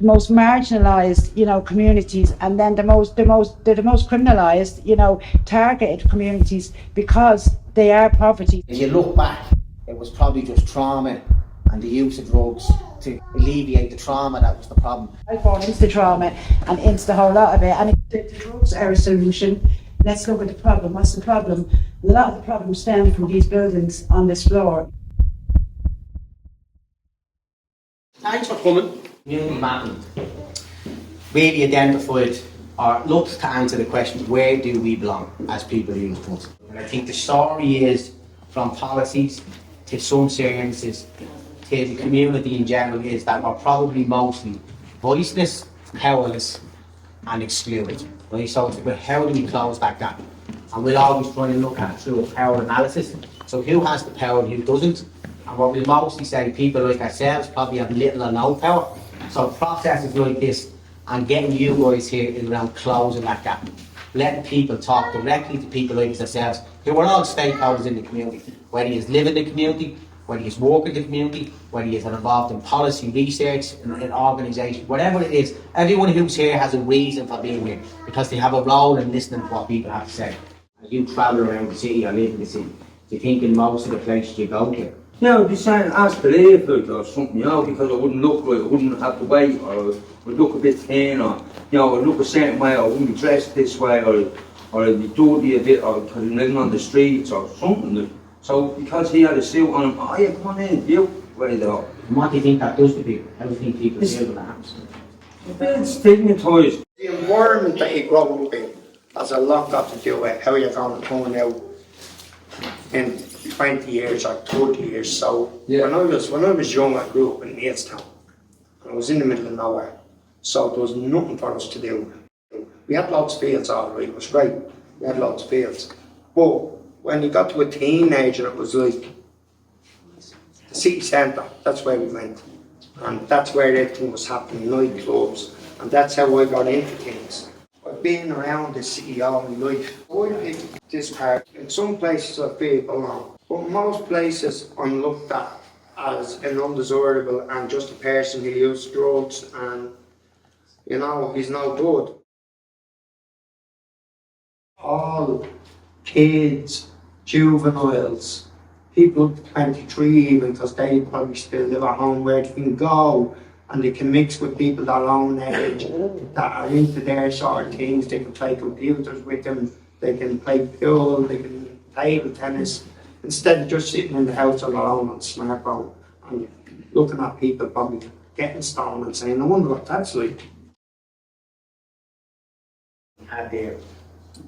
most marginalised, communities, and then the most criminalised, targeted communities, because they are poverty. If you look back, it was probably just trauma and the use of drugs to alleviate the trauma that was the problem. I fall into the trauma and into the whole lot of it, and if the drugs are a solution, let's look at the problem. What's the problem? A lot of the problems stem from these buildings on this floor. Thanks for coming. Community mapping really identified or looked to answer the question, where do we belong as people in Uisce? And I think the story is from policies to some services to the community in general is that we're probably mostly voiceless, powerless and excluded. Right? So it's about how do we close that gap? And we'll always try and look at it through a power analysis. So who has the power and who doesn't? And what we'll mostly say, people like ourselves probably have little or no power. So processes like this and getting you guys here is around closing that gap. Letting people talk directly to people like ourselves, who are all stakeholders in the community, whether you live in the community, whether you work in the community, whether you're involved in policy research, in organisation, whatever it is, everyone who's here has a reason for being here because they have a role in listening to what people have to say. As you travel around the city or live in the city, do you think in most of the places you go to? Yeah, I'd be saying ask the airport or something, because I wouldn't look right, I wouldn't have to wait, or I would look a bit thin, or I would look a certain way, or I wouldn't be dressed this way, or I'd be dirty a bit, or because I'm living on the streets or something. So because he had a suit on him, oh yeah, come on in, you ready to go. And what do you think that does to people? How do you think people feel when that happens? A bit stigmatised. The environment that you grow up in has a lot got to do with how you're going to come out in 20 years or 30 years. So yeah. when I was young, I grew up in Neilstown. I was in the middle of nowhere. So there was nothing for us to do. We had lots of fields, all right, it was great. We had lots of fields. But when you got to a teenager, it was like the city centre, that's where we went. And that's where everything was happening, nightclubs. And that's how I got into things. I've been around the city all my life. I picked this part. In some places I feel belong, but most places I'm looked at as an undesirable and just a person who uses drugs and, he's no good. All kids, juveniles, people 23 even, because they probably still live at home where they can go and they can mix with people their own age that are into their sort of things. They can play computers with them, they can play pool, they can play table tennis, instead of just sitting in the house alone on smartphone and looking at people probably getting stoned and saying, I wonder what that's like. We had the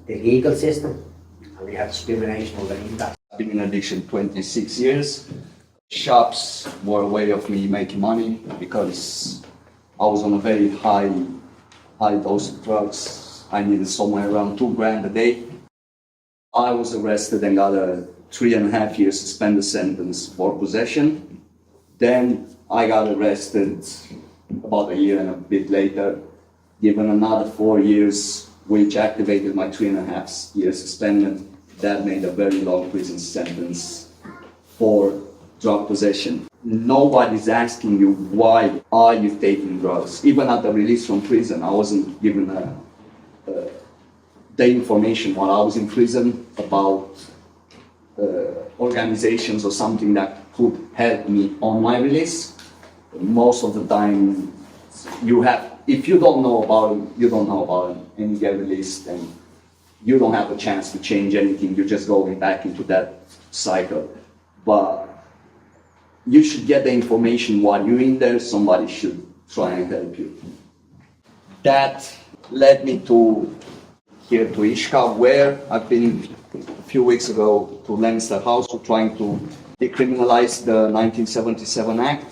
legal system and we had discrimination underneath that. I've been in addiction 26 years. Shops were a way of me making money because I was on a very high dose of drugs. I needed somewhere around $2,000 a day. I was arrested and got a 3.5 year suspended sentence for possession. Then I got arrested about a year and a bit later, given another 4 years, which activated my 3.5 year suspended. That made a very long prison sentence for drug possession. Nobody's asking you, why are you taking drugs? Even at the release from prison, I wasn't given the information while I was in prison about organizations or something that could help me on my release. Most of the time, if you don't know about it, you don't know about it, and you get released, and you don't have a chance to change anything. You're just going back into that cycle. But you should get the information while you're in there. Somebody should try and help you. That led me here to Uisce, where I've been a few weeks ago to Leinster House, trying to decriminalize the 1977 Act.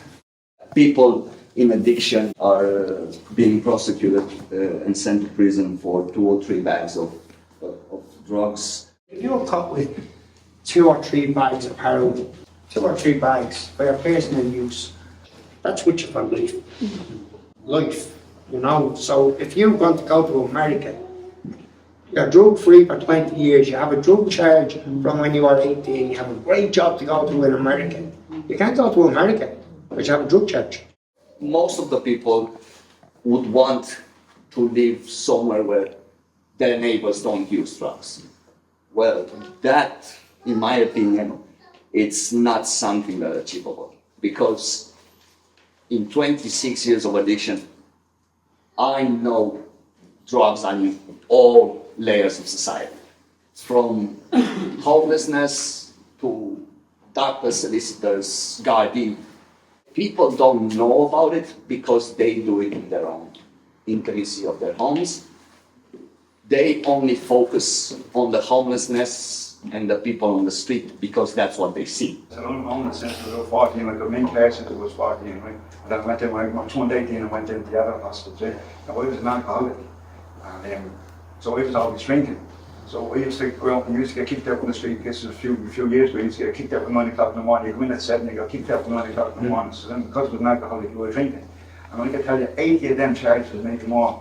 People in addiction are being prosecuted and sent to prison for 2 or 3 bags of drugs. If you're caught with 2 or 3 bags of heroin, 2 or 3 bags for your personal use, that's what you're for life. So if you're going to go to America, you're drug free for 20 years, you have a drug charge from when you were 18, you have a great job to go to in America. You can't go to America, but you have a drug charge. Most of the people would want to live somewhere where their neighbors don't use drugs. Well, that, in my opinion, it's not something that achievable, because in 26 years of addiction, I know drugs are in all layers of society, from homelessness to doctor solicitors, guardian. People don't know about it because they do it in their own intimacy of their homes. They only focus on the homelessness and the people on the street because that's what they see. So I'm homeless since I was 14, I got main care since I was 14, right? And then I went in, I turned 18 and went into the other hospital. Now I was an alcoholic, and so I was always drinking. So I used to go out and used to get kicked out on the street. This was a few years ago. I used to get kicked out at 9 o'clock in the morning. You come in at 7, you got kicked out at 9 o'clock in the morning. So then, because I was an alcoholic, you were drinking. And I can tell you, 80 of them charges was making more.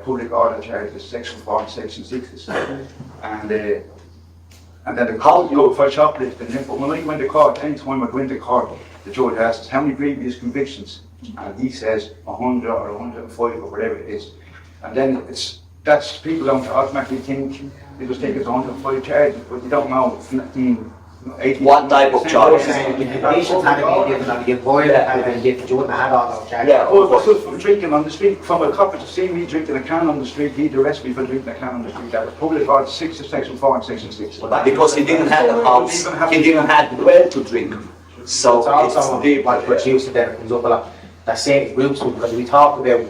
Public order charges, section 4 and section 6. And then the court go for shoplifting. But when I went to court, any time I go into court, the judge asks how many previous convictions, and he says 100 or 105 or whatever it is. And then that's people don't automatically think they just take it to 105 charges, but you don't know. 80, What type of charges? The conditions had been given on the employer had been given, you wouldn't have had all those charges. Yeah, well, so from drinking on the street, from a copper to see me drinking a can on the street, he'd arrest me for drinking a can on the street. That was public order 6 of section 4 and section 6. Because he didn't have a house, he didn't have where to drink. So It's also what's used to there comes up a lot. That same groups, because we talk about,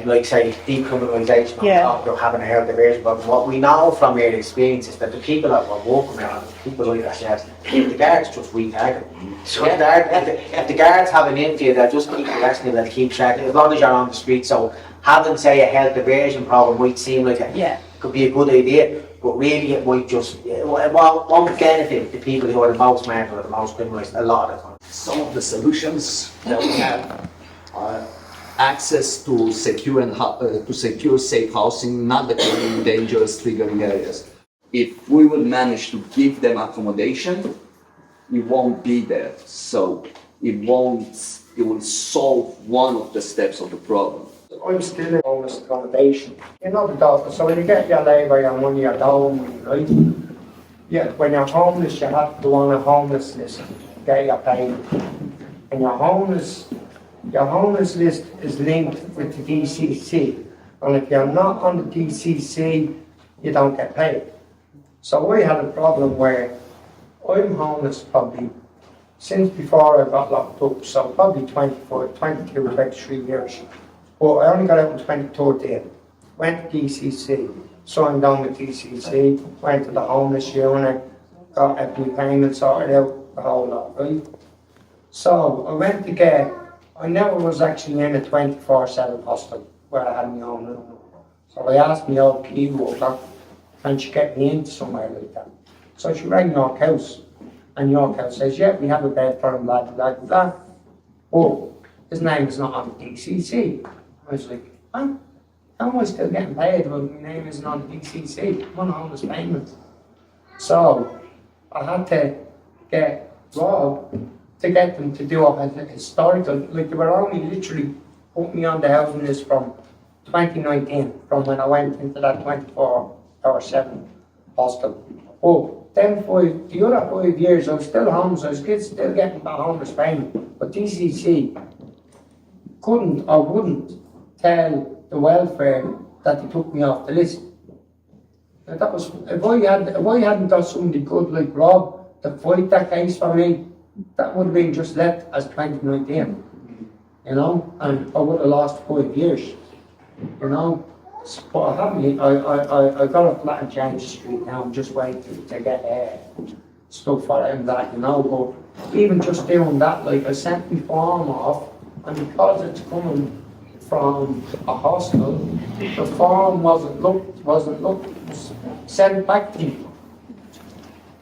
like say, decriminalisation, of having a health diversion, but what we know from our experience is that the people that were walking around, people like ourselves, the guards just retarget. So if the guards have an interview, they'll just keep arresting you, they'll keep checking, as long as you're on the street. So having, say, a health diversion problem might seem like it could be a good idea, but really it might just, it won't benefit the people who are the most marginal or the most criminalised a lot of the time. Some of the solutions that we have are access to secure safe housing, not the in dangerous triggering areas. If we will manage to give them accommodation, it won't be there. So it will solve one of the steps of the problem. I'm still in homeless accommodation. You know the doctor, so when you get your labour, your money, your down, right? Yeah, when you're homeless, you have to go on a homeless list, get your pay. And your homeless list is linked with the DCC. And if you're not on the DCC, you don't get paid. So I had a problem where I'm homeless probably since before I got locked up, so probably 22, 23 years. But I only got out in 2013. Went to DCC, signed down with DCC, went to the homeless unit, got every payment sorted out, the whole lot, right? So I went to get, I never was actually in a 24/7 hostel where I had my own room. So I asked my old key worker, can she get me into somewhere like that? So she rang York House, and York House says, yeah, we have a bed for him, blah, blah, blah. Oh, his name is not on the DCC. I was like, huh? How am I still getting paid when my name isn't on the DCC? I'm on homeless payment. So I had to get Rob to get them to do a historical, like they were only literally put me on the housing list from 2019, from when I went into that 24/7 hostel. Oh, then the other 5 years I was still homeless, I was still getting that homeless payment, but DCC couldn't or wouldn't tell the welfare that they took me off the list. Now that was, if I hadn't got somebody good like Rob to fight that case for me, that would have been just left as 2019, you know, and I would have lost 5 years, you know. But I haven't, I got a flat in James Street now, I'm just waiting to get stuff for it and that, you know, but even just doing that, like I sent my form off, and because it's coming from a hostel, the form wasn't sent back to me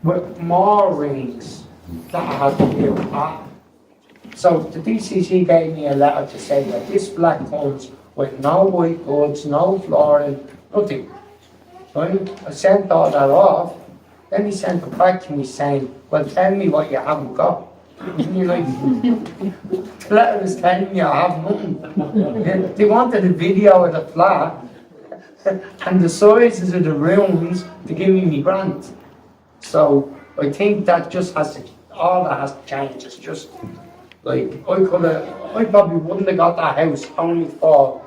with more rings that I had to do. So the DCC gave me a letter to say that this flat comes with no white goods, no flooring, nothing. Right? I sent all that off, then he sent it back to me saying, well, tell me what you haven't got. And you're like, the letter is telling you I have nothing. They wanted a video of the flat and the sizes of the rooms to give me my grant. So I think that just has to, all that has to change. It's just like, I probably wouldn't have got that house only for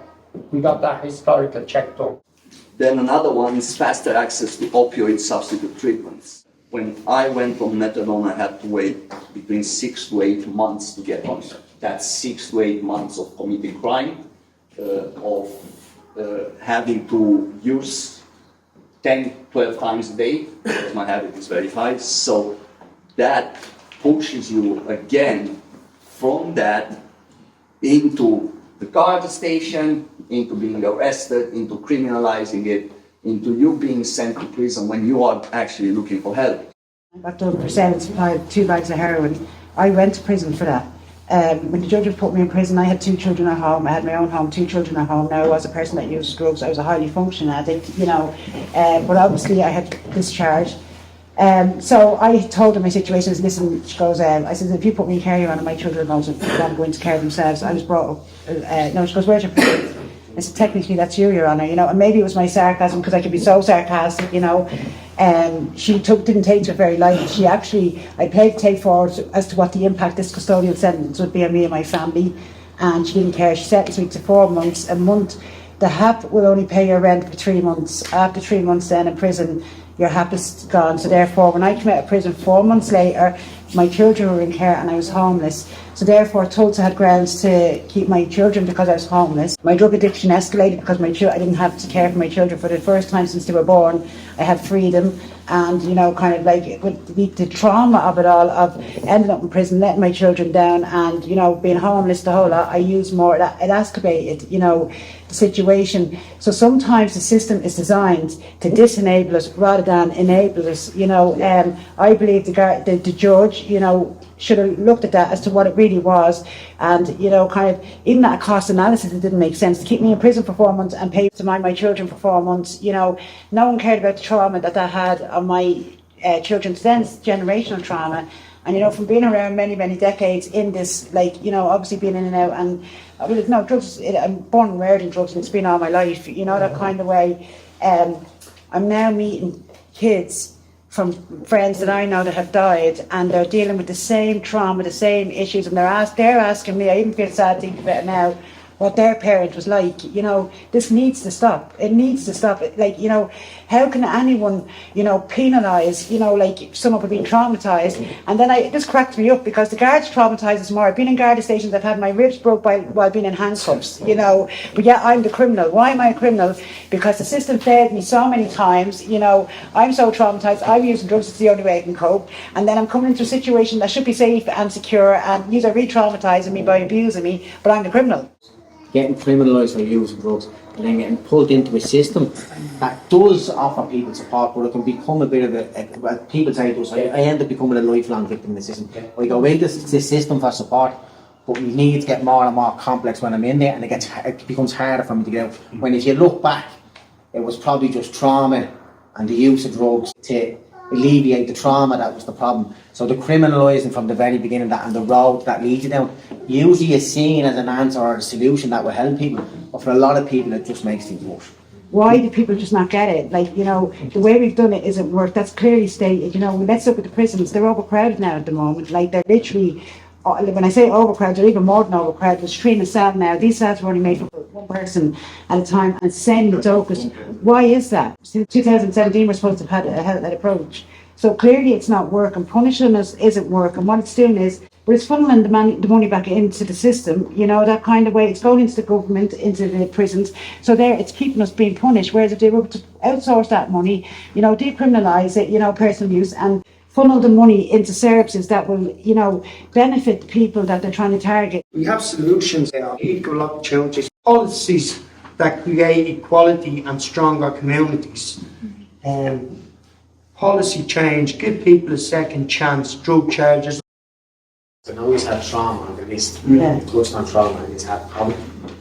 we got that historical check done. Then another one is faster access to opioid substitute treatments. When I went on methadone, I had to wait between 6 to 8 months to get on. That's 6 to 8 months of committing crime, of having to use 10, 12 times a day, because my habit is very high. So that pushes you again from that into the guard station, into being arrested, into criminalizing it, into you being sent to prison when you are actually looking for help. I got done for selling supply of 2 bags of heroin. I went to prison for that. When the judge had put me in prison, I had 2 children at home. I had my own home, 2 children at home. Now I was a person that used drugs. I was a highly functioning addict, you know. But obviously I had discharged. So I told her my situation. Listen, she goes, I said, if you put me in care, and my children are going to go into care themselves. I was brought up. No, she goes, where's your parents? I said, technically that's you, Your Honour, you know. And maybe it was my sarcasm, because I could be so sarcastic, you know. She didn't take to it very lightly. She actually, I played tape forward as to what the impact this custodial sentence would be on me and my family, and she didn't care. She sentenced me to 4 months. A month, the HAP will only pay your rent for 3 months. After 3 months then in prison, your HAP is gone. So therefore, when I came out of prison 4 months later, my children were in care and I was homeless. So therefore, Tulsa had grounds to keep my children because I was homeless. My drug addiction escalated because I didn't have to care for my children for the first time since they were born. I had freedom, and you know, kind of like with the trauma of it all, of ending up in prison, letting my children down, and you know, being homeless the whole lot. I used more. It escalated, you know, the situation. So sometimes the system is designed to disenable us rather than enable us. You know, I believe the judge, you know, should have looked at that as to what it really was, and you know, kind of even that cost analysis, it didn't make sense to keep me in prison for 4 months and pay to my children for 4 months. You know, no one cared about the trauma that had on my children's then generational trauma. And you know, from being around many decades in this, like, you know, obviously being in and out, and no drugs, I'm born and reared in drugs, and it's been all my life, you know, that kind of way. I'm now meeting kids from friends that I know that have died, and they're dealing with the same trauma, the same issues, and they're asking me, I even feel sad thinking about it now, what their parent was like. You know, this needs to stop. It needs to stop. Like, you know, how can anyone, you know, penalise, you know, like someone for being traumatised? And then it just cracked me up, because the guards traumatise us more. I've been in guard stations, I've had my ribs broke while being in handcuffs, you know, but yeah, I'm the criminal. Why am I a criminal? Because the system failed me so many times. You know, I'm so traumatised, I'm using drugs, it's the only way I can cope, and then I'm coming into a situation that should be safe and secure, and these are re-traumatising me by abusing me, but I'm the criminal. Getting criminalised for using drugs and then getting pulled into a system that does offer people support, but it can become a bit of a people say to us, I end up becoming a lifelong victim in the system. I go into this system for support, but my needs get more and more complex when I'm in there, and it becomes harder for me to get out. When if you look back, it was probably just trauma and the use of drugs to alleviate the trauma that was the problem. So the criminalising from the very beginning, that and the road that leads you down, usually is seen as an answer or a solution that will help people, but for a lot of people it just makes things worse. Why do people just not get it? Like, you know, the way we've done it isn't work. That's clearly stated. You know, let's look at the prisons. They're overcrowded now at the moment. Like, they're literally, when I say overcrowded, they're even more than overcrowded. There's 3 in a cell now. These cells were only made for one person at a time, and same with Docus. Why is that? Since 2017 we're supposed to have had that approach. So clearly it's not working. Punishing us isn't working. What it's doing is, but it's funneling the money back into the system, you know, that kind of way. It's going into the government, into the prisons. So there, it's keeping us being punished. Whereas if they were to outsource that money, you know, decriminalise it, you know, personal use, and funnel the money into services that will, you know, benefit the people that they're trying to target. We have solutions there, equal opportunities, policies that create equality and stronger communities. Policy change, give people a second chance, drug charges. I know he's had trauma on the list, Yeah. touched on trauma, and he's had problems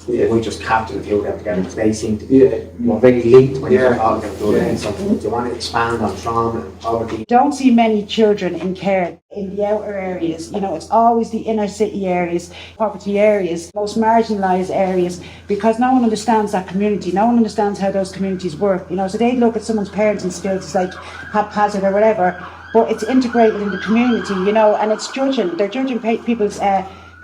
We might just capture a few of them together, because they seem to be more very linked when you're talking about it. So do you want to expand on trauma and poverty? Don't see many children in care in the outer areas. You know, it's always the inner city areas, poverty areas, most marginalised areas, because no one understands that community. No one understands how those communities work. You know, so they look at someone's parenting skills as like haphazard or whatever, but it's integrated in the community, you know, and it's judging. They're judging people's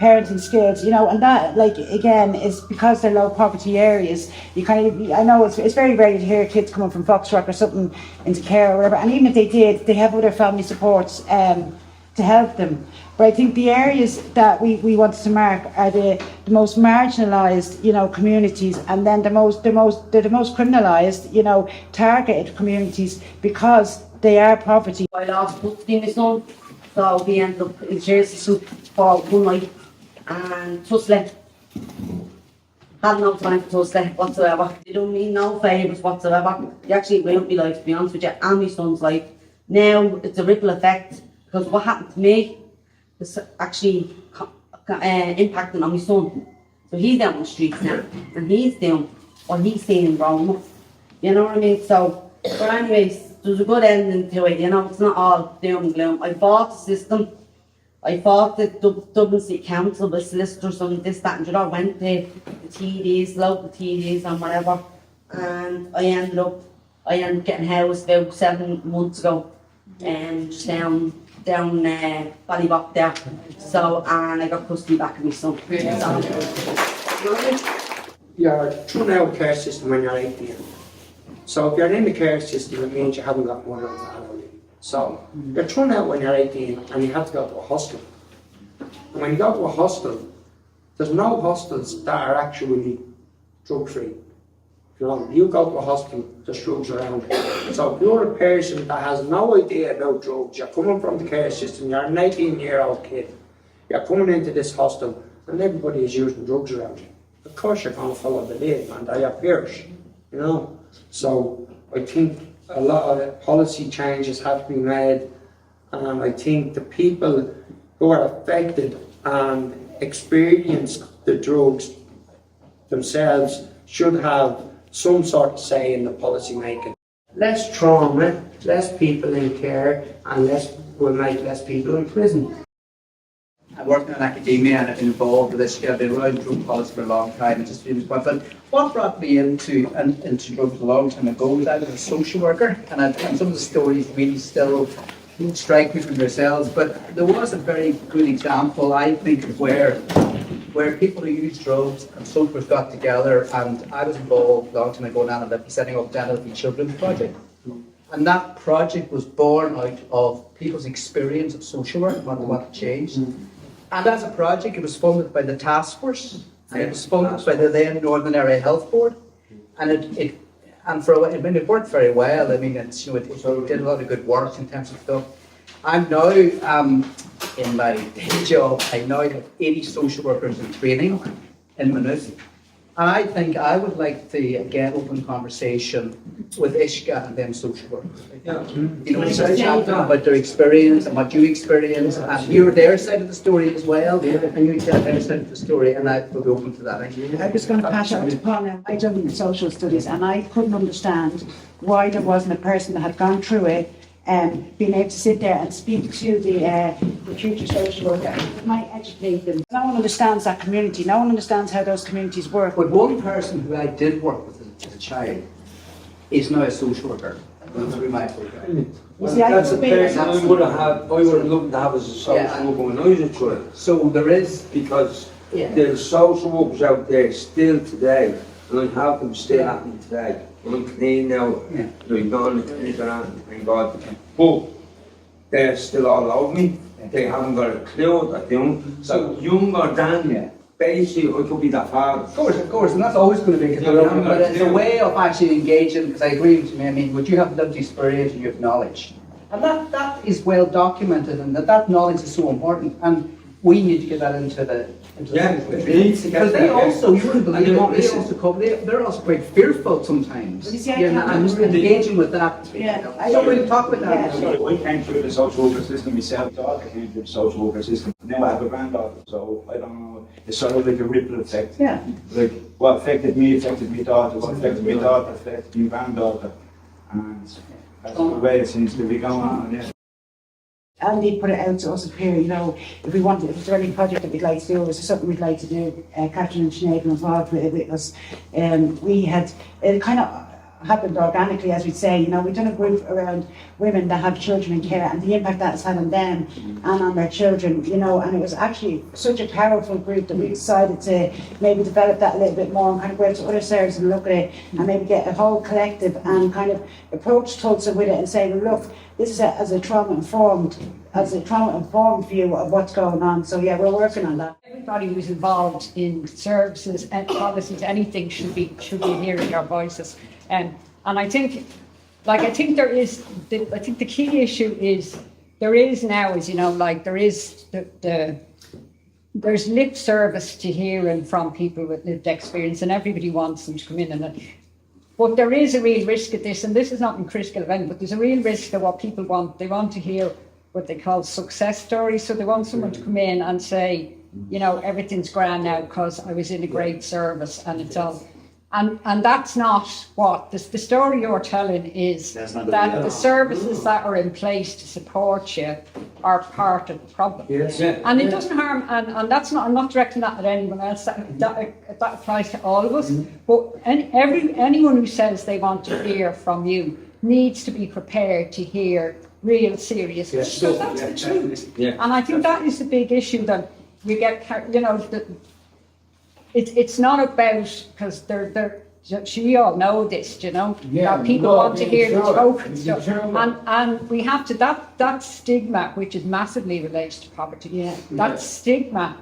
parenting skills, you know, and that, like, again, is because they're low poverty areas. You kind of, I know it's very rare to hear kids coming from Foxrock or something into care or whatever, and even if they did, they have other family supports to help them. But I think the areas that we wanted to mark are the most marginalised, you know, communities, and then they're the most criminalised, you know, targeted communities, because they are poverty. I lost custody of my son, so he ended up in jail for one night, and Tusley had no time for Tusley whatsoever. They don't mean no favours whatsoever. They actually ruined my life, to be honest with you, and my son's life. Now it's a ripple effect, because what happened to me is actually impacting on my son. So he's down on the streets now, and he's doing what he's seeing growing up. You know what I mean? So, but anyways, there's a good ending to it, you know, it's not all doom and gloom. I fought the system. I fought the Dublin City Council, the solicitors and this, that and the other. Went to the TDs, local TDs and whatever, and I ended up getting housed about 7 months ago, just down Ballybock there. So, and I got custody back of my son. You're thrown out of the care system when you're 18. So if you're in the care system, it means you haven't got one or that. So you're thrown out when you're 18 and you have to go to a hostel. And when you go to a hostel, there's no hostels that are actually drug-free. You know, you go to a hostel, there's drugs around it. So if you're a person that has no idea about drugs, you're coming from the care system, you're an 18-year-old kid, you're coming into this hostel and everybody is using drugs around you. Of course you're going to follow the lead, man, they're your peers, you know. So I think a lot of policy changes have to be made, and I think the people who are affected and experience the drugs themselves should have some sort of say in the policy making. Less trauma, less people in care, and will make less people in prison. I worked in academia and I've been involved with this. I've been around drug policy for a long time. And just been but what brought me into drugs a long time ago was I was a social worker, and some of the stories really still strike me from yourselves. But there was a very good example, I think, of where people who use drugs and socials got together, and I was involved a long time ago now in setting up the Healthy Children's Project. And that project was born out of people's experience of social work and what they want to change. And as a project, it was funded by the task force, and it was funded by the then Northern Area Health Board, and it worked very well. I mean, it did a lot of good work in terms of stuff. I'm now in my day job. I now have 80 social workers in training in Maynooth. And I think I would like to get open conversation with Uisce and them social workers. You know, start chatting about their experience and what you experience, and hear their side of the story as well, and you tell their side of the story, and I will be open to that. I was going to pass on to Paul now. I done social studies, and I couldn't understand why there wasn't a person that had gone through it being able to sit there and speak to the future social worker. It might educate them. No one understands that community. No one understands how those communities work. But one person who I did work with as a child is now a social worker. Through my program. That's the person I would have loved to have as a social worker when I was a child. So there is, because there's social workers out there still today, and I have them still happening today. I'm clean now, they're gone, thank God. But they're still all over me. They haven't got a clue what they're doing. So younger than basically I could be that father. Of course, and that's always going to be but it's a way of actually engaging, because I agree with you, I mean, would you have lived experience and you have knowledge? And that is well documented, and that knowledge is so important, and we need to get that into the Yeah, it needs to get Because they there, yeah. also, you wouldn't believe And it, they listen. also come, they're also quite fearful sometimes. Well, you see, I You know, can't and understand engaging with that. Yeah, So we'll talk about that. Yeah. I came through the social worker system myself, daughter came through the social worker system. Now I have a granddaughter, so I don't know, it's sort of like a ripple effect. Yeah. Like what affected me affected my daughter, what affected my daughter affected my granddaughter. And that's the way it seems to be going on, yeah. Andy put it out to us up here, you know, if there any project that we'd like to do, or is there something we'd like to do, Catherine and Sinead were involved with us. We had, it kind of happened organically, as we'd say, you know, we've done a group around women that have children in care and the impact that has had on them and on their children, you know, and it was actually such a powerful group that we decided to maybe develop that a little bit more and kind of go out to other services and look at it and maybe get a whole collective and kind of approach Tulsa with it and say, well, look, this is as a trauma-informed view of what's going on. So yeah, we're working on that. Everybody who's involved in services and policies, anything should be hearing our voices. And I think there is, I think the key issue is there is now, as you know, like there is there's lip service to hearing from people with lived experience, and everybody wants them to come in and. But there is a real risk of this, and this is not in critical of anything, but there's a real risk of what people want. They want to hear what they call success stories. So they want someone to come in and say, you know, everything's grand now because I was in a great service and it's all. And that's not what the story you're telling is, that the services that are in place to support you are part of the problem. Yes. Yeah. And it doesn't harm, and that's not, I'm not directing that at anyone else, that applies to all of us. But anyone who says they want to hear from you needs to be prepared to hear real serious issues. So that's the truth. Yeah. And I think that is the big issue that we get, you know, it's not about, because we all know this, you know, that people want to hear the spoken stuff. And we have to, that stigma, which is massively related to poverty, that stigma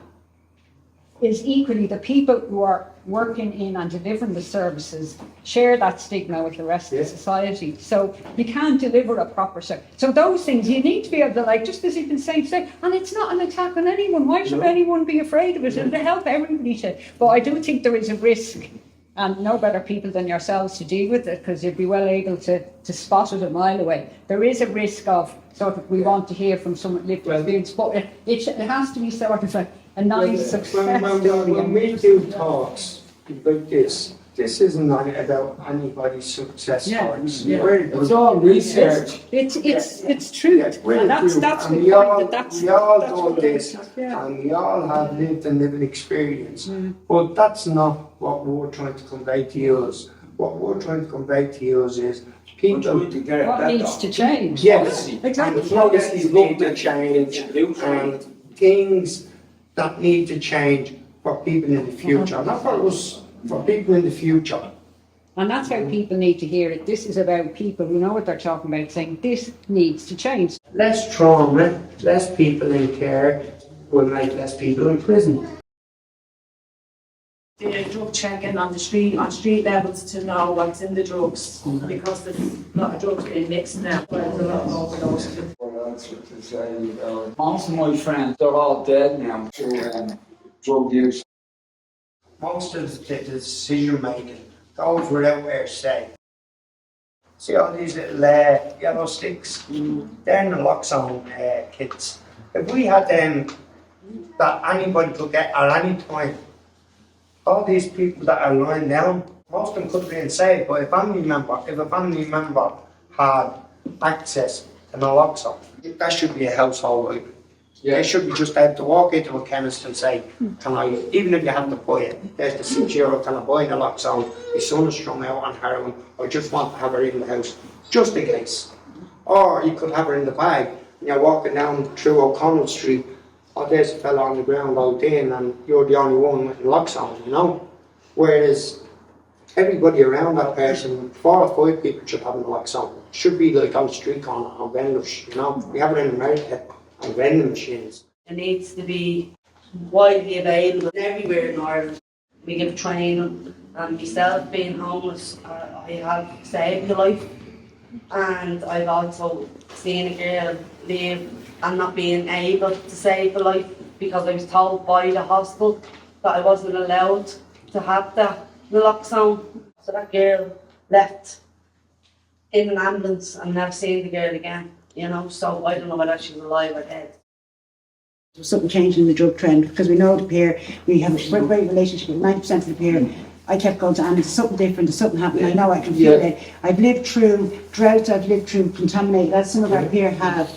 is equally the people who are working in and delivering the services share that stigma with the rest of the society. So you can't deliver a proper service. So those things you need to be able to, like, just as you've been saying today, and it's not an attack on anyone. Why should anyone be afraid of it? It'll help everybody to. But I do think there is a risk, and no better people than yourselves to deal with it, because you'd be well able to spot it a mile away. There is a risk of sort of, we want to hear from someone lived experience, but it has to be sort of a nice success story. When we do talks like this isn't about anybody's success stories. It's all research. It's truth. And that's the point. We all do this, and we all have lived and living experience. But that's not what we're trying to convey to you. What we're trying to convey to you is people. What needs to change? Yes, Exactly. and policies need to change, and things that need to change for people in the future, not for us, for people in the future. And that's how people need to hear it. This is about people who know what they're talking about, saying this needs to change. Less trauma, less people in care will make less people in prison. The drug checking on street levels to know what's in the drugs, because there's a lot of drugs being mixed now. There's a lot of overdoses. Most of my friends, they're all dead now to drug use. Most of the decision making goes without our say. See all these little yellow sticks? They're naloxone kits. If we had them that anybody could get at any time, all these people that are lying down, most of them could have been saved. But if a family member had access to naloxone, that should be a household item. They should be just able to walk into a chemist and say, can I, even if you have to buy it, there's the €6, can I buy naloxone? My son is strung out on heroin, I just want to have her in the house, just in case. Or you could have her in the bag, and you're walking down through O'Connell Street, oh, there's a fella on the ground out in, and you're the only one with naloxone, you know? Whereas everybody around that person, 4 or 5 people should have naloxone. It should be like on the street corner, on vendors, you know? We have it in America. And vending machines. It needs to be widely available everywhere in Ireland. We give training, and myself being homeless, I have saved a life, and I've also seen a girl live and not being able to save a life because I was told by the hospital that I wasn't allowed to have the naloxone. So that girl left in an ambulance and never seen the girl again, you know, so I don't know whether she's alive or dead. There's something changing in the drug trend because we know the peer, we have a great relationship with 90% of the peer. I kept going to, and it's something different, there's something happening, I know I can feel it. I've lived through drought, I've lived through contaminated, as some of our peer have.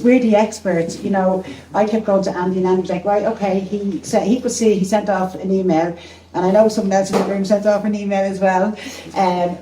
We're the experts, you know. I kept going to Andy and Andy was like, right, okay, he said he could see, he sent off an email, and I know someone else in the room sent off an email as well,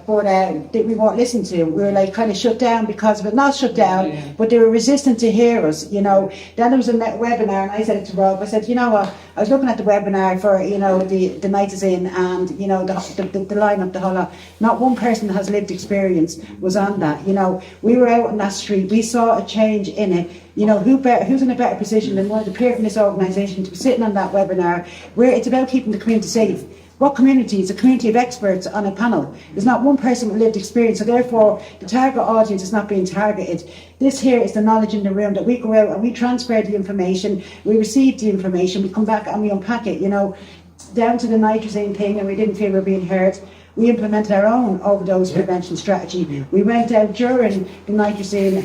but we weren't listened to. We were like kind of shut down because of it, not shut down, but they were resistant to hear us, you know. Then there was a webinar, and I said it to Rob, I said, you know what, I was looking at the webinar for, you know, the night is in, and, you know, the line-up, the whole lot. Not one person that has lived experience was on that, you know. We were out on that street, we saw a change in it. You know, who's in a better position than one of the peer from this organisation to be sitting on that webinar where it's about keeping the community safe. What community? It's a community of experts on a panel. There's not one person with lived experience, so therefore the target audience is not being targeted. This here is the knowledge in the room that we go out and we transfer the information, we receive the information, we come back and we unpack it, you know, down to the nitrazine thing, and we didn't feel we were being heard. We implemented our own overdose prevention strategy. We went out during the nitrazine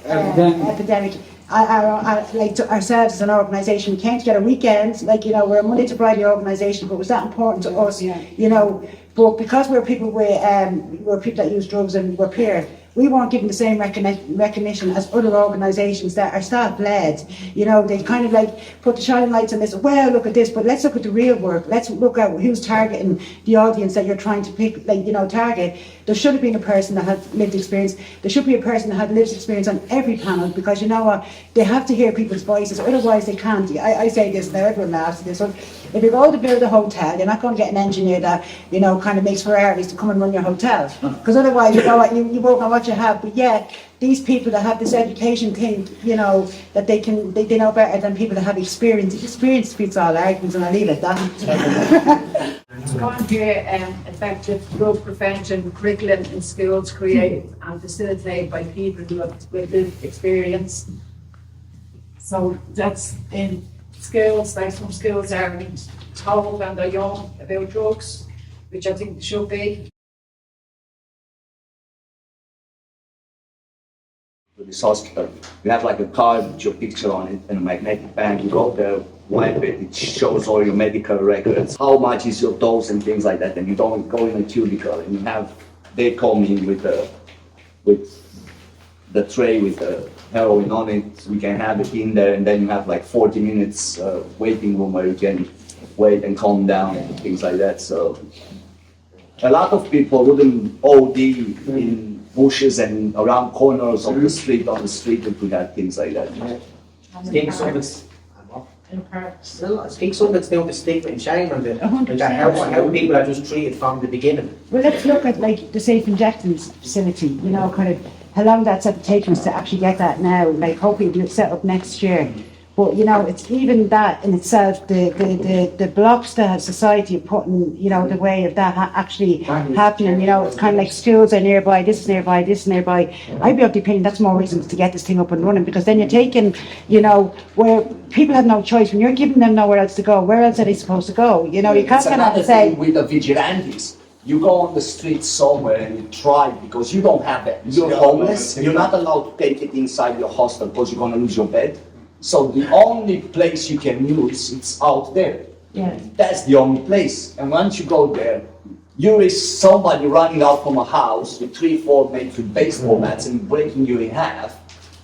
epidemic. Like ourselves as an organisation, we came together weekends, like, you know, we're a Monday to Friday organisation, but it was that important to us, you know. But because we're people we're people that use drugs and we're peer, we weren't given the same recognition as other organisations that are staff-led. You know, they kind of like put the shining lights on this, well, look at this, but let's look at the real work. Let's look at who's targeting the audience that you're trying to pick, like, you know, target. There should have been a person that had lived experience. There should be a person that had lived experience on every panel, because you know what, they have to hear people's voices, otherwise they can't. I say this now, everyone laughs at this one. If you're going to build a hotel, you're not going to get an engineer that, you know, kind of makes Ferraris to come and run your hotel. Because otherwise, you know what, you won't know what you have. But yet, these people that have this education thing, you know, that they know better than people that have experience. Experience beats all arguments, and I leave it at that. It's going to be effective drug prevention curriculum in schools created and facilitated by people who have lived experience. So that's in schools, like some schools are told when they're young about drugs, which I think should be. This hospital, you have like a card with your picture on it and a magnetic band. You go there, wipe it, it shows all your medical records, how much is your dose and things like that. And you don't go in a cubicle, and you have, they come in with the tray with the heroin on it. We can have it in there, and then you have like 40 minutes waiting room where you can wait and calm down and things like that. So a lot of people wouldn't OD in bushes and around corners of the street, on the street, if we had things like that. I think some of it's In parks. I think some of it's down to stigma and shame, and how people are just treated from the beginning. Well, let's look at like the safe injections facility, you know, kind of how long that's taken us to actually get that now. Like, hopefully it'll be set up next year. But, you know, it's even that in itself, the blocks that society are putting, you know, the way of that actually happening, you know, it's kind of like schools are nearby, this is nearby, this is nearby. I'd be of the opinion that's more reasons to get this thing up and running, because then you're taking, you know, where people have no choice. When you're giving them nowhere else to go, where else are they supposed to go? You know, you can't kind of say... With the vigilantes, you go on the street somewhere and you try, because you don't have it. You're homeless, you're not allowed to take it inside your hostel because you're going to lose your bed. So the only place you can use, it's out there. Yeah. That's the only place. And once you go there, you risk somebody running out from a house with 3-4 men with baseball bats and breaking you in half.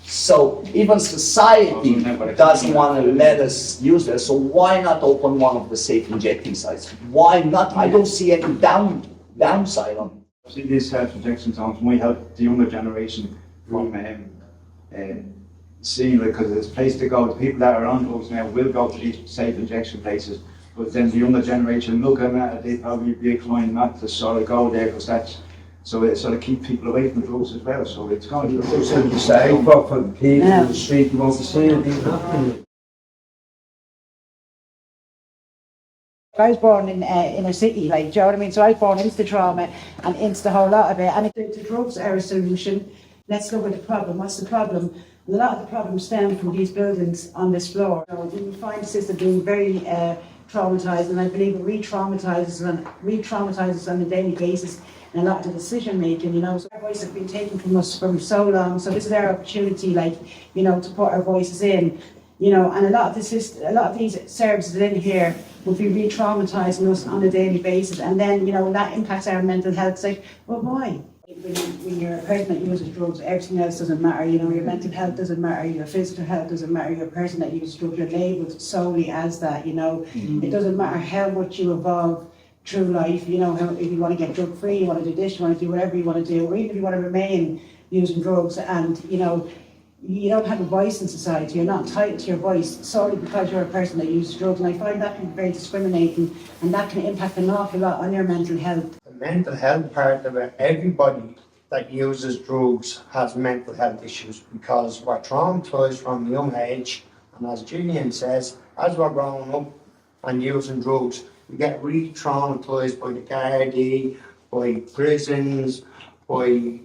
So even society doesn't want to let us use that. So why not open one of the safe injecting sites? Why not? I don't see any downside on it. See, these self-injection zones might help the younger generation from seeing, because there's a place to go. The people that are on drugs now will go to these safe injection places, but then the younger generation looking at it, they probably be inclined not to sort of go there, because that's, so it sort of keep people away from drugs as well. So it's going to be Something safe for people in the street who want to see anything happening. I was born in a city, like, do you know what I mean? So I was born into the trauma and into the whole lot of it. And if the drugs are a solution, let's look at the problem. What's the problem? And a lot of the problems stem from these buildings on this floor. So we find the system being very traumatised, and I believe it re-traumatises on a daily basis, and a lot of the decision making, you know. So our voice has been taken from us for so long, so this is our opportunity, like, you know, to put our voices in, you know, and a lot of these services in here will be re-traumatising us on a daily basis, and then, you know, that impacts our mental health. It's like, well, why? When you're a person that uses drugs, everything else doesn't matter, you know, your mental health doesn't matter, your physical health doesn't matter, you're a person that uses drugs, you're labelled solely as that, you know. It doesn't matter how much you evolve through life, you know, if you want to get drug free, you want to do this, you want to do whatever you want to do, or even if you want to remain using drugs, and, you know, you don't have a voice in society, you're not entitled to your voice solely because you're a person that uses drugs, and I find that can be very discriminating, and that can impact an awful lot on your mental health. The mental health part of it, everybody that uses drugs has mental health issues because we're traumatised from a young age, and as Gillian says, as we're growing up and using drugs, we get re-traumatised by the Gardaí, by prisons, by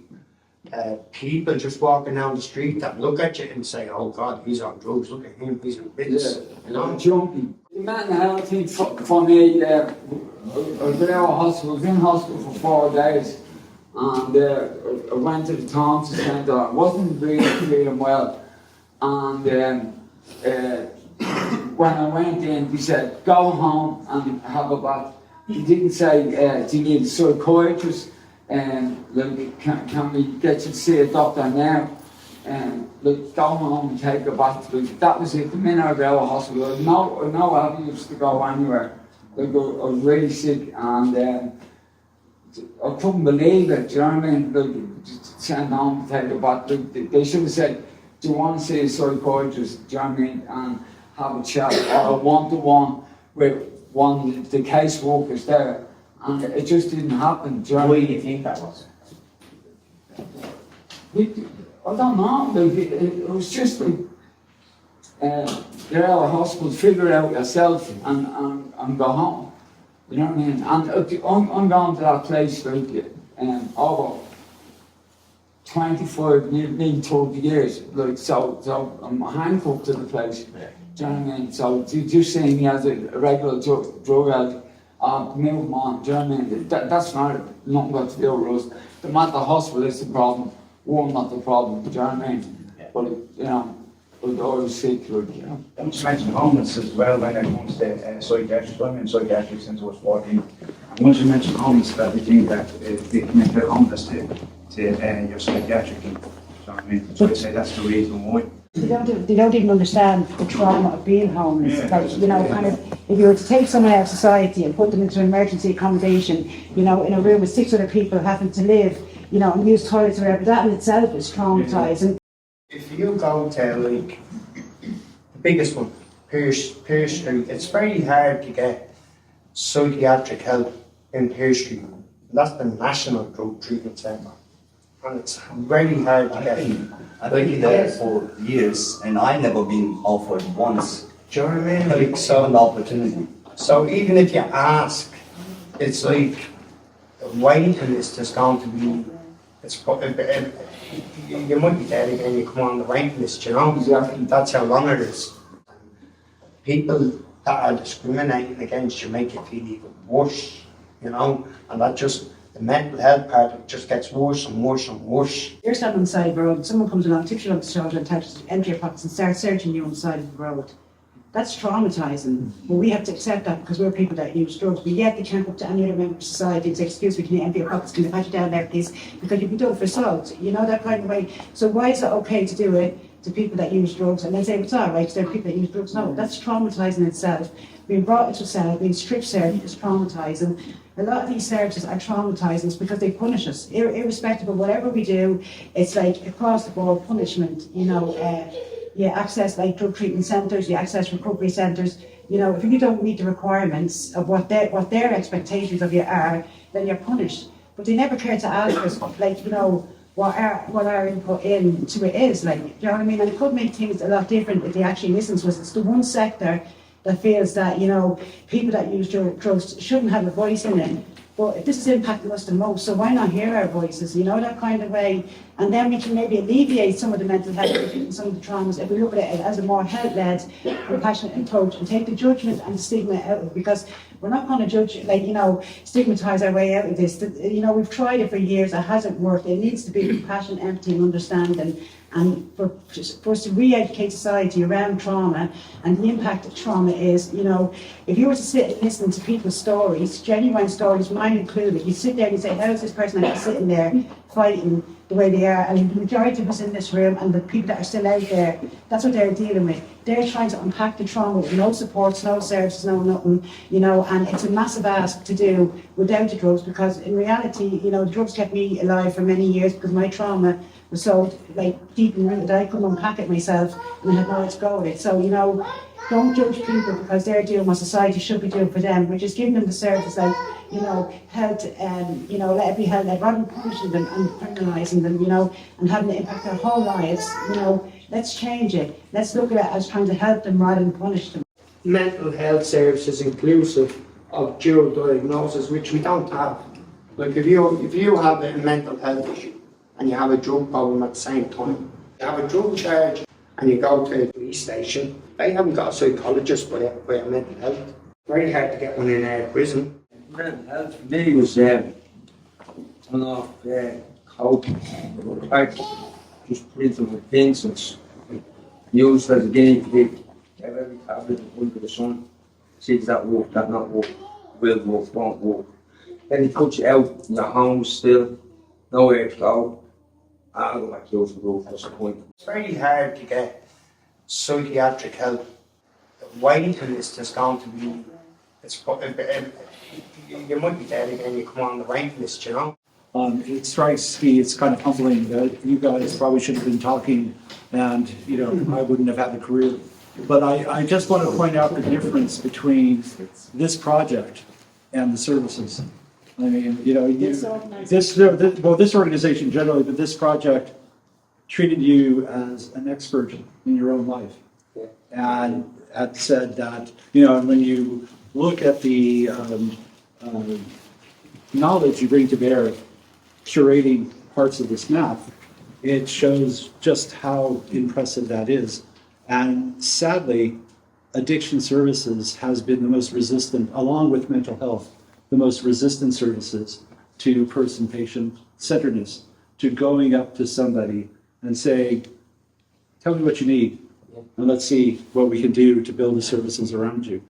people just walking down the street that look at you and say, oh God, he's on drugs, look at him, he's on bits. You know? Junkie. The mental health thing for me, I was in hospital for 4 days, and I went to the Thompson Centre. I wasn't really feeling well, and when I went in, he said, go home and have a bath. He didn't say, do you need a psychiatrist? Like, can we get you to see a doctor now? Like, go home and take a bath. Like, that was it. The minute I got out of hospital, I know I used to go anywhere. Like, I was really sick, and I couldn't believe it. Do you know what I mean? Like, just send home to take a bath. Like, they should have said, do you want to see a psychiatrist? Do you know what I mean? And have a chat, or a one-to-one with one of the caseworkers there. And it just didn't happen. Do you know Why what I do mean? you think that was? I don't know, like, it was just like, you're out of hospital, figure it out yourself and go home. You know what I mean? And I'm going to that place like over 25, nearly 30 years. Like, so I'm handcuffed to the place. Do you know what I mean? So just seeing me as a regular drug addict, move on, do you know what I mean? That's not nothing got to do with us. The mental hospital is the problem, we're not the problem, do you know what I mean? But, you know, we're always sick, like, you know. I just mentioned homeless as well when it comes to psychiatrists. I'm in psychiatry since I was 14. And once you mention homeless, that you think that they connect homeless to your psychiatric. You know what I mean? So I say that's the reason why. They don't even understand the trauma of being homeless. Yeah. Like, you know, kind of, if you were to take someone out of society and put them into emergency accommodation, you know, in a room with 6 other people having to live, you know, and use toilets or whatever, that in itself is traumatising. If you go to, like, the biggest one, Pierce Street, it's very hard to get psychiatric help in Pierce Street. That's the National Drug Treatment Centre. And it's very hard to get. I've been there for years and I never been offered once. Do you know what I mean? Like, Given the so opportunity. even if you ask, it's like the waiting list is going to be. You might be dead again. You come on the waiting list. You know, that's how long it is. People that are discriminating against you make you feel even worse. You know, and that just. The mental health part of it just gets worse and worse and worse. You're standing on the side of the road, someone comes along, tips you on the shoulder and touches you, empty your pockets and starts searching you on the side of the road. That's traumatising. But we have to accept that because we're people that use drugs. But yet they can't go up to any other member of society and say, excuse me, can you empty your pockets, can I pat you down there please? Because you'd be done for assault, you know, that kind of way. So why is it okay to do it to people that use drugs and then say it's all right, because there are people that use drugs? No, that's traumatising itself. Being brought into a cell, being strip searched is traumatising. A lot of these services are traumatising because they punish us. Irrespective of whatever we do, it's like across the board punishment, you know. You access like drug treatment centres, you access recovery centres. You know, if you don't meet the requirements of what their expectations of you are, then you're punished. But they never care to ask us, like, you know, what our input into it is. Like, do you know what I mean? And it could make things a lot different if they actually listen to us. It's the one sector that feels that, you know, people that use drugs shouldn't have a voice in it. but if this is impacting us the most, so why not hear our voices, you know, that kind of way? And then we can maybe alleviate some of the mental health issues and some of the traumas if we look at it as a more health-led, compassionate approach and take the judgment and the stigma out of it, because we're not going to judge, like, you know, stigmatise our way out of this. You know, we've tried it for years, it hasn't worked. It needs to be compassion, empathy and understanding, and for us to re-educate society around trauma and the impact that trauma is. You know, if you were to sit and listen to people's stories, genuine stories, mine included, you sit there and you say, how is this person actually sitting there fighting the way they are? And the majority of us in this room and the people that are still out there, that's what they're dealing with. They're trying to unpack the trauma with no supports, no services, no nothing, you know, and it's a massive ask to do without the drugs, because in reality, you know, drugs kept me alive for many years because my trauma was so, like, deep and rooted that I couldn't unpack it myself and I had nowhere to go with it. So, you know, don't judge people because they're doing what society should be doing for them. We're just giving them the services, like, you know, health, you know, let it be held, like, rather than punishing them and criminalising them, you know, and having it impact their whole lives. You know, let's change it. Let's look at it as trying to help them rather than punish them. Mental health services inclusive of dual diagnosis, which we don't have. Like, if you have a mental health issue and you have a drug problem at the same time, you have a drug charge and you go to a police station, they haven't got a psychologist for your mental health. Very hard to get one in prison. Mental health for me was turn off coke, crack, just put into my pencils, used as a guinea pig, have every tablet under the sun, see does that work, that not work, will work, won't work. Then they put you out in your home still, nowhere to go. I don't like those rules, what's the point? It's very hard to get psychiatric help. The waiting list is going to be, you might be dead again, you come on the waiting list, you know. It strikes me, it's kind of humbling that you guys probably should have been talking and, you know, I wouldn't have had the career. But I just want to point out the difference between this project and the services. I mean, you know, this organization generally, but this project treated you as an expert in your own life. And had said that, you know, when you look at the knowledge you bring to bear curating parts of this map, it shows just how impressive that is. And sadly, addiction services has been the most resistant, along with mental health, the most resistant services to person-patient centeredness, to going up to somebody and saying, tell me what you need, and let's see what we can do to build the services around you.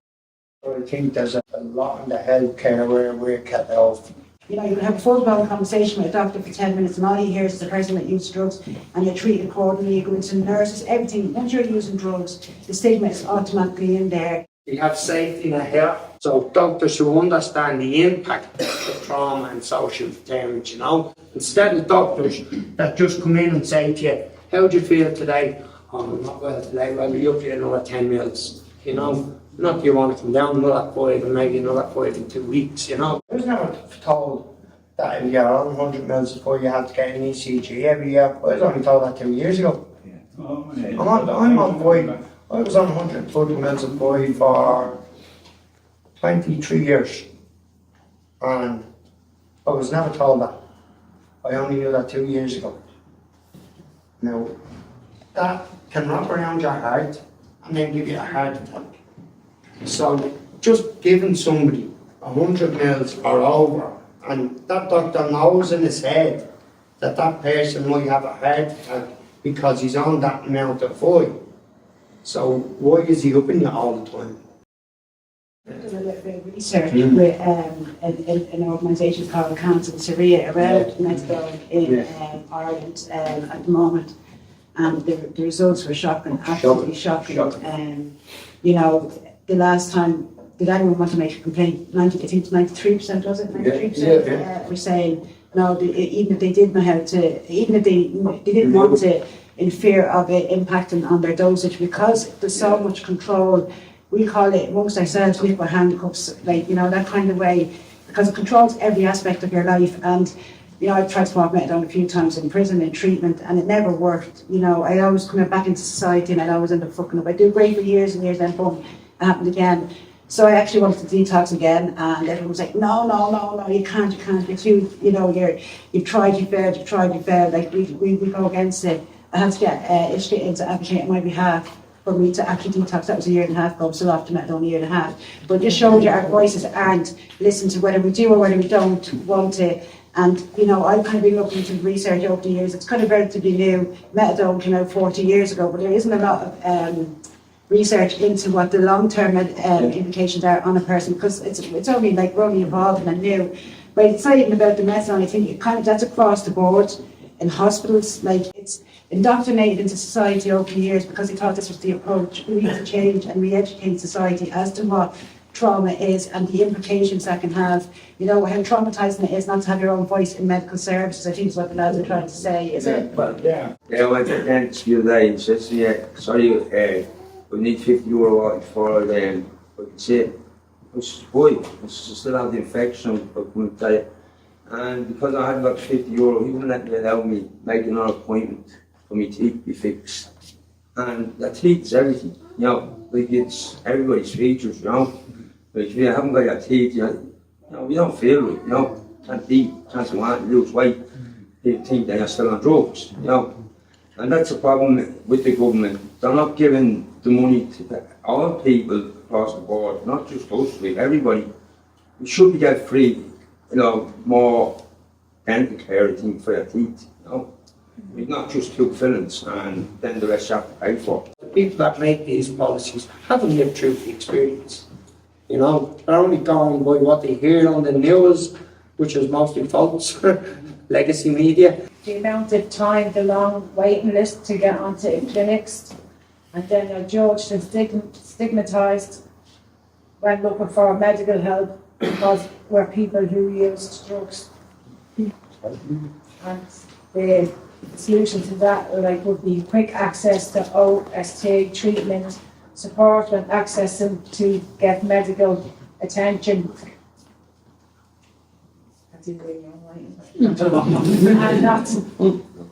I think there's a lot in the healthcare where we're cut off. You know, you can have a full-blown conversation with a doctor for 10 minutes and all he hears is the person that uses drugs and you're treated accordingly, you go into nurses, everything. Once you're using drugs, the stigma is automatically in there. You have safety net here, so doctors who understand the impact of trauma and social deterrent, you know, instead of doctors that just come in and say to you, how do you feel today? Oh, I'm not well today, well, you're up to another 10 mils, you know. Not you want to come down another 5 and maybe another 5 in 2 weeks, you know. I was never told that if you're on 100 mils before you had to get an ECG every year. I was only told that 2 years ago. I'm on 5. I was on 140 mils of 5 for 23 years. And I was never told that. I only knew that 2 years ago. Now, that can wrap around your heart and then give you a heart attack. So just giving somebody 100 mils or over, and that doctor knows in his head that that person might have a heart attack because he's on that amount of food. So why is he upping you all the time? I've done a little bit of research with an organisation called Cancer and Syria around mental in Ireland at the moment, and the results were shocking, absolutely shocking. You know, the last time, did anyone want to make a complaint? I think it's 93%, was it? 93% were saying, no, even if they didn't know how to, even if they didn't want to, in fear of it impacting on their dosage, because there's so much control. We call it, amongst ourselves, we put handcuffs, like, you know, that kind of way, because it controls every aspect of your life. And, you know, I've tried smoke methadone a few times in prison, in treatment, and it never worked. You know, I always come back into society and I'd always end up fucking up. I do great for years and years, then boom, it happened again. So I actually wanted to detox again, and everyone was like, no, you can't, you're too, you've tried, you failed, like we go against it. I had to get Uisce into advocate on my behalf for me to actually detox. That was a year and a half ago, I'm still after that, only a year and a half. But it just showed you our voices aren't listened to, whether we do or whether we don't want to. And, I've kind of been looking into research over the years. It's kind of relatively new. Methadone came out 40 years ago, but there isn't a lot of research into what the long-term implications are on a person, because it's only like really evolving and new. But it's not even about the methadone. I think that's across the board in hospitals. Like, it's indoctrinated into society over the years because they thought this was the approach. We need to change and re-educate society as to what trauma is and the implications that can have. How traumatizing it is not to have your own voice in medical services. I think is what the lads are trying to say, is it? Well, yeah. I went to the dentist the other day and said, sorry, we need €50 for I could say, I said, boy, I still have the infection, I couldn't tell you. And because I hadn't got €50, he wouldn't allow me make another appointment for my teeth to be fixed. And the teeth is everything, like it's everybody's features, Like if you haven't got your teeth, you don't feel it, can't eat, can't lose weight, they think that you're still on drugs, And that's the problem with the government. They're not giving the money to all people across the board, not just us, like everybody. We should be get free, more dental care, I think, for your teeth, It's not just two fillings and then the rest you have to pay for. The people that make these policies haven't lived through the experience. They're only going by what they hear on the news, which is mostly false, legacy media. The amount of time, the long waiting list to get onto clinics, and then they're judged and stigmatised when looking for medical help because we're people who used drugs. And the solution to that would be quick access to OST treatment, support and access them to get medical attention. And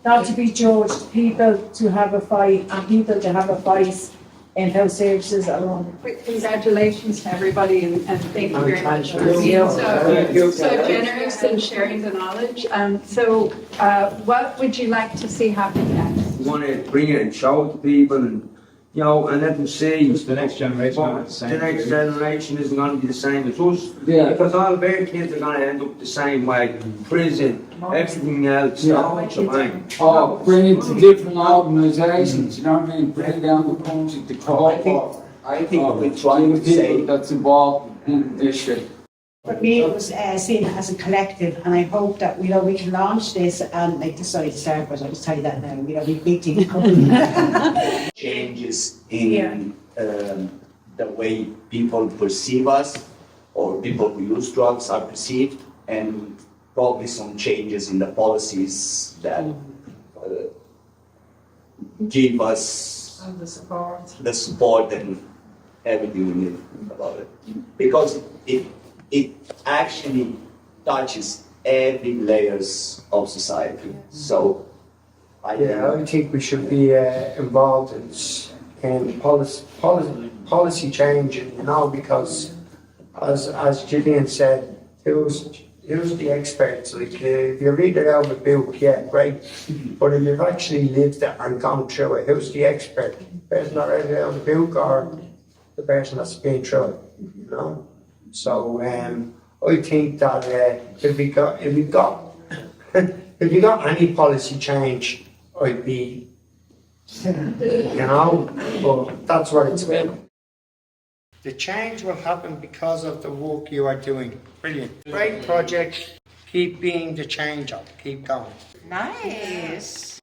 not to be judged, people to have a fight and people to have a voice in health services alone. Congratulations to everybody and thank you very much for being so generous and sharing the knowledge. What would you like to see happen next? We want to bring it and show it to people and let them see. The next generation. The next generation isn't going to be the same as us. Yeah. Because all their kids are going to end up the same way. Prison, everything else, Bring it to different organisations, bring down the country to court. I think we're trying to say that's involved in this shit. For me, it was seen as a collective, and I hope that we can launch this and sorry to start, but I'll just tell you that now. We big things coming. Changes in the way people perceive us, or people who use drugs are perceived, and probably some changes in the policies that give us And the support and everything we need about it. Because it actually touches every layers of society. So I think we should be involved in policy change, because as Gillian said, who's the experts? Like, if you read it out of a book, yeah, great. But if you've actually lived it and gone through it, who's the expert? The person that read it out of the book or the person that's been through it, So I think that if we got any policy change, I'd be, but that's what it's about. The change will happen because of the work you are doing. Brilliant. Great project. Keep being the change up. Keep going. Nice.